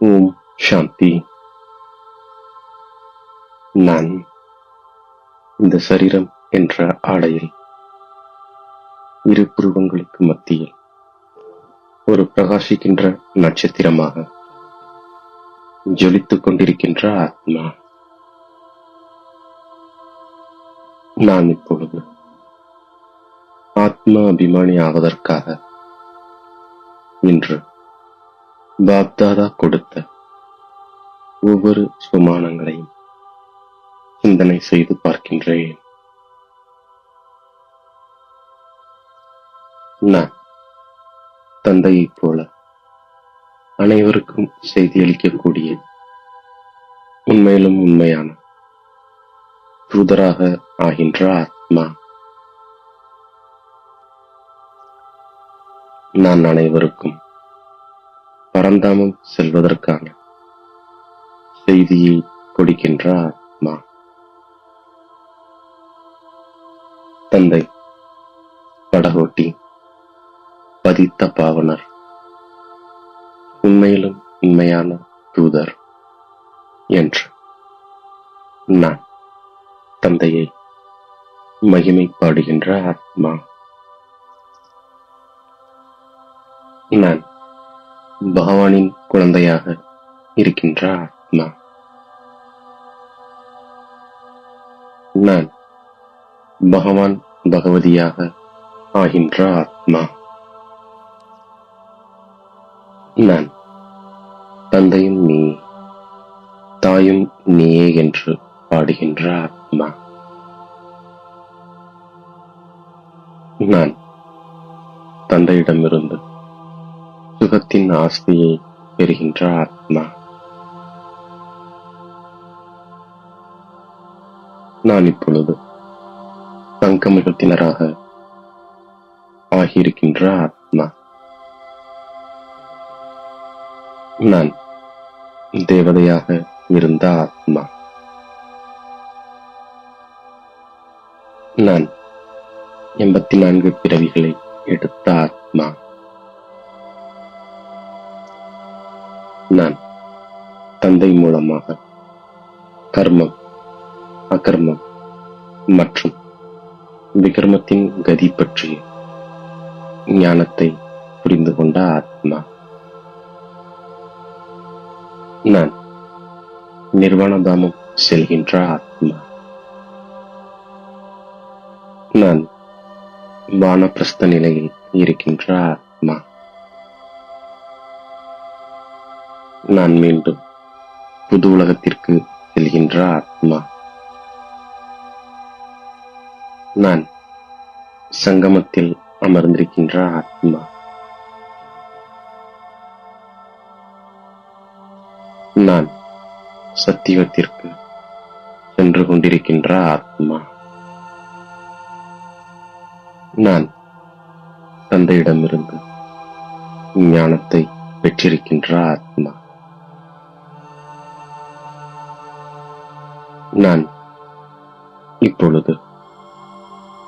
ஓம் சாந்தி. நான் இந்த சரீரம் என்ற ஆடையில் இரு புருவங்களுக்கு மத்தியில் ஒரு பிரகாசிக்கின்ற நட்சத்திரமாக ஜொலித்துக் கொண்டிருக்கின்ற ஆத்மா. நான் இப்பொழுது ஆத்மா அபிமானி ஆவதற்காக இன்று பாப்தாதா கொடுத்த ஒவ்வொரு சுமானங்களையும் சிந்தனை செய்து பார்க்கின்றேன். நான் தந்தையைப் போல அனைவருக்கும் செய்தியளிக்கக்கூடிய உண்மையிலும் உண்மையான தூதராக ஆகின்ற ஆத்மா. நான் அனைவருக்கும் பரந்தாமம் செல்வதற்கான செய்தியை கொடுக்கின்ற ஆத்மா. தந்தை படகோட்டி, பதித்த பாவனர், உண்மையிலும் உண்மையான தூதர் என்று நான் தந்தையை மகிமைப்பாடுகின்ற ஆத்மா. நான் பகவானின் குழந்தையாக இருக்கின்ற ஆத்மா. நான் பகவான் பகவதியாக ஆகின்ற ஆத்மா. நான் தந்தையும் நீ, தாயும் நீயே என்று பாடுகின்ற ஆத்மா. நான் தந்தையிடமிருந்து சுகத்தின் ஆஸ்தியை பெறுகின்ற ஆத்மா. நான் இப்பொழுது தங்கமிகத்தினராக ஆகியிருக்கின்ற ஆத்மா. நான் தேவதையாக இருந்த ஆத்மா. நான் 84 பிறவிகளை எடுத்த ஆத்மா. நான் தந்தை மூலமாக கர்மம், அகர்மம் மற்றும் விகர்மத்தின் கதி பற்றிய ஞானத்தை புரிந்து கொண்ட ஆத்மா. நான் நிர்வாணதாமம் செல்கின்ற ஆத்மா. நான் வானப்பிரஸ்த நிலையில் இருக்கின்ற ஆத்மா. நான் மீண்டும் புது உலகத்திற்கு செல்கின்ற ஆத்மா. நான் சங்கமத்தில் அமர்ந்திருக்கின்ற ஆத்மா. நான் சத்தியத்திற்கு சென்று கொண்டிருக்கின்ற ஆத்மா. நான் தந்தையிடமிருந்து ஞானத்தை பெற்றிருக்கின்ற ஆத்மா. நான் இப்பொழுது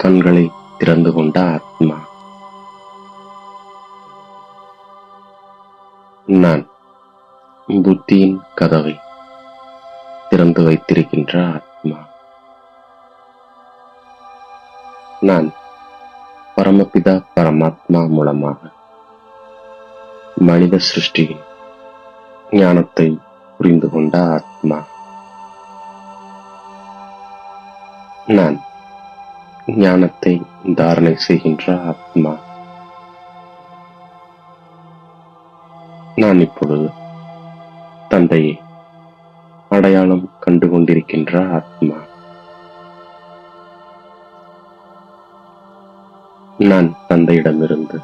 கண்களை திறந்து கொண்ட ஆத்மா. நான் புத்தியின் கதவை திறந்து வைத்திருக்கின்ற ஆத்மா. நான் பரமபிதா பரமாத்மா மூலமாக மனித சிருஷ்டியின் ஞானத்தை புரிந்து கொண்ட ஆத்மா. நான் ஞானத்தை தாரணை செய்கின்ற ஆத்மா. நான் இப்பொழுது தந்தையை அடையாளம் கண்டு கொண்டிருக்கின்ற ஆத்மா. நான் தந்தையிடமிருந்து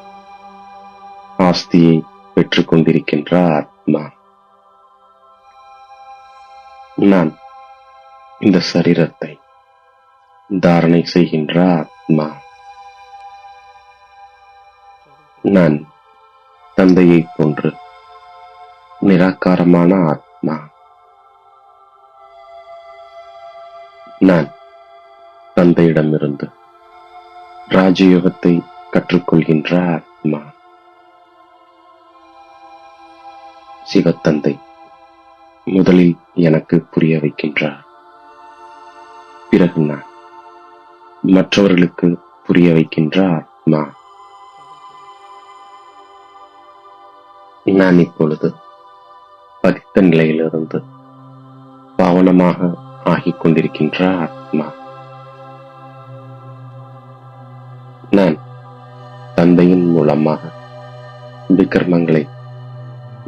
ஆஸ்தியை பெற்றுக் கொண்டிருக்கின்ற ஆத்மா. நான் இந்த சரீரத்தை தாரணை செய்கின்ற ஆத்மா. நான் தந்தையைப் போன்று நிராகாரமான ஆத்மா. நான் தந்தையிடமிருந்து ராஜயோகத்தை கற்றுக்கொள்கின்ற ஆத்மா. சிவத்தந்தை முதலில் எனக்கு புரிய வைக்கின்றார். பிறகு நான் மற்றவர்களுக்கு புரிய வைக்கின்றார் ஆத்மா. நான் இப்பொழுது பதித்த நிலையிலிருந்து பாவனமாக ஆகிக் கொண்டிருக்கின்ற ஆத்மா. நான் தந்தையின் மூலமாக விக்ரமங்களை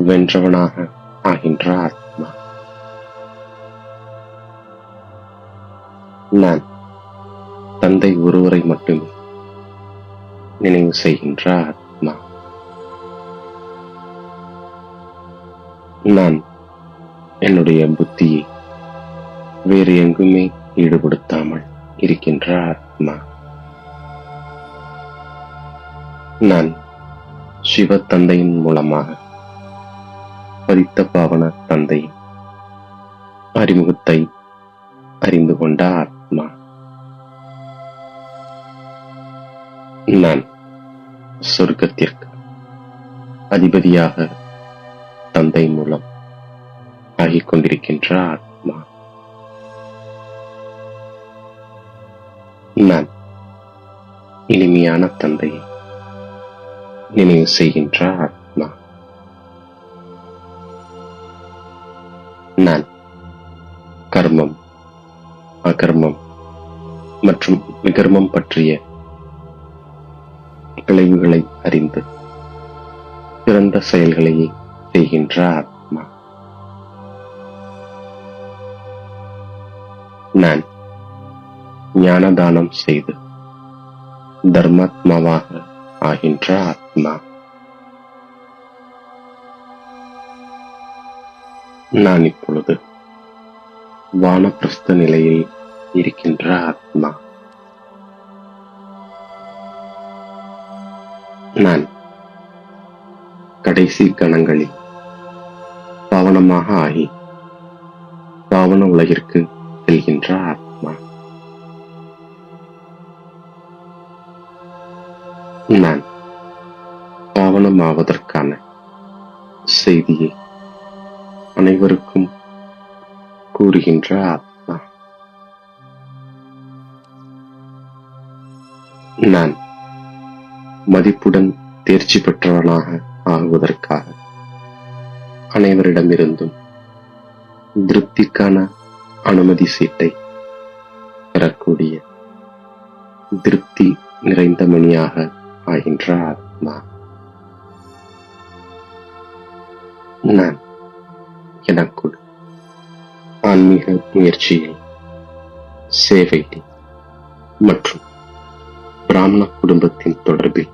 வென்றவனாக ஆகின்ற ஆத்மா. நான் தந்தை ஒருவரை மட்டுமே நினைவு செய்கின்ற ஆத்மா. நான் என்னுடைய புத்தியை வேறு எங்குமே ஈடுபடுத்தாமல் இருக்கின்ற ஆத்மா. நான் சிவ தந்தையின் மூலமாக பதித்த பாவன தந்தையின் அறிமுகத்தை அறிந்து கொண்ட ஆத்மா. நான் சொர்க்கத்திற்கு அதிபதியாக தந்தை மூலம் ஆகிக் கொண்டிருக்கின்ற ஆத்மா. நான் இனிமையான தந்தையை நினைவு செய்கின்ற ஆத்மா. நான் கர்மம், அகர்மம் மற்றும் விகர்மம் பற்றிய விளைவுகளை அறிந்து சிறந்த செயல்களையே செய்கின்ற ஆத்மா. நான் ஞானதானம் செய்து தர்மாத்மாவாக ஆகின்ற ஆத்மா. நான் இப்பொழுது வானப்பிரஸ்த நிலையில் இருக்கின்ற ஆத்மா. நான் கடைசி கணங்களில் பாவனமாக ஆகி பாவன உலகிற்கு செல்கின்ற ஆத்மா. நான் பாவனமாவதற்கான செய்தியை அனைவருக்கும் கூறுகின்ற ஆத்மா. நான் மதிப்புடன் தேர்ச்சி பெற்றவனாக ஆகுவதற்காக அனைவரிடமிருந்தும் திருப்திக்கான அனுமதி சீட்டை பெறக்கூடிய திருப்தி நிறைந்த மணியாக ஆகின்ற ஆத்மா. நான் எனக்குள் ஆன்மீக முயற்சியில், சேவையில் மற்றும் பிராமண குடும்பத்தின் தொடர்பில்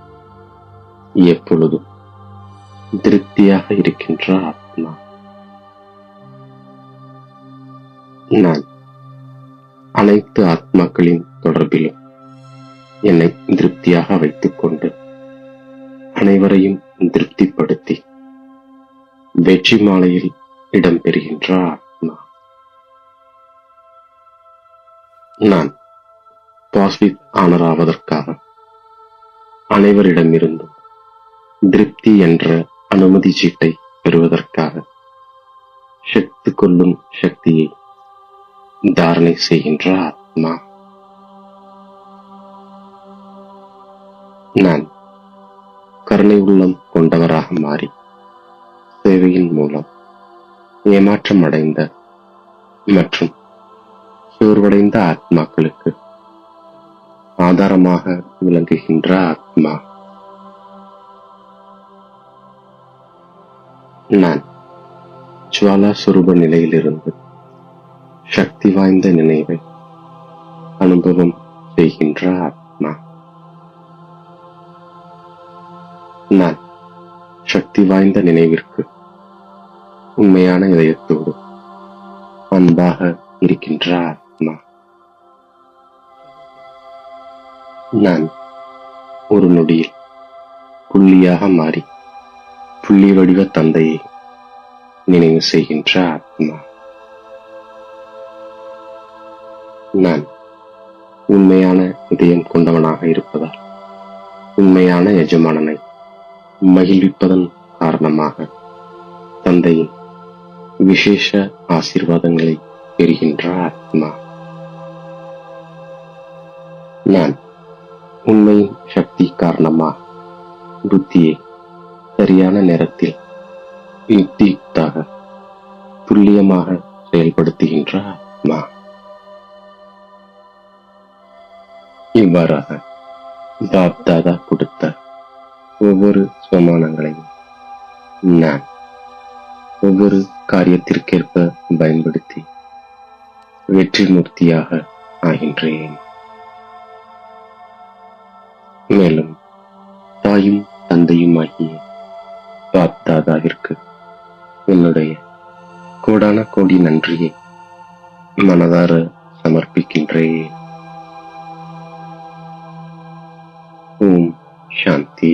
எப்பொழுதும் திருப்தியாக இருக்கின்ற ஆத்மா. நான் அனைத்து ஆத்மாக்களின் தொடர்பிலும் என்னை திருப்தியாக வைத்துக் கொண்டு அனைவரையும் திருப்திப்படுத்தி வெற்றி மாலையில் இடம்பெறுகின்ற ஆத்மா. நான் பாஸ்வித் ஆனராவதற்காக அனைவரிடமிருந்தும் திருப்தி என்ற அனுமதி சீட்டை பெறுவதற்காக சக்தி கொள்ளும் சக்தியை தாரணை செய்கின்ற ஆத்மா. நான் கருணை உள்ளம் கொண்டவராக மாறி சேவையின் மூலம் ஏமாற்றம் அடைந்த மற்றும் சோர்வடைந்த ஆத்மாக்களுக்கு ஆதாரமாக விளங்குகின்ற ஆத்மா. நான் ஜுவாலா சுரூப நிலையிலிருந்து சக்தி வாய்ந்த நினைவை அனுபவம் செய்கின்ற ஆத்மா. நான் சக்தி வாய்ந்த நினைவிற்கு உண்மையான இதயத்தோடு அன்பாக இருக்கின்ற ஆத்மா. நான் ஒரு நொடியில் புள்ளியாக மாறி புள்ளி வடிவ தந்தையை நினைவு செய்கின்ற ஆத்மா. நான் உண்மையான இதயம் கொண்டவனாக இருப்பதால் உண்மையான எஜமானனை மகிழ்விப்பதன் காரணமாக தந்தையின் விசேஷ ஆசீர்வாதங்களை பெறுகின்ற ஆத்மா. நான் உண்மையின் சக்தி காரணமாக புத்தியை சரியான நேரத்தில் யுக்தியுக்தாக துல்லியமாக செயல்படுத்துகின்ற ஆத்மா. இவ்வாறாக பாப் தாதா கொடுத்த ஒவ்வொரு ஸ்வமானங்களையும் நான் ஒவ்வொரு காரியத்திற்கேற்ப பயன்படுத்தி வெற்றி மூர்த்தியாக ஆகின்றேன். மேலும் தாயும் தந்தையும் ஆகிய பாப் தாதாவிற்கு என்னுடைய கோடான கோடி நன்றியை மனதார சமர்ப்பிக்கின்றேன். ஓம் சாந்தி.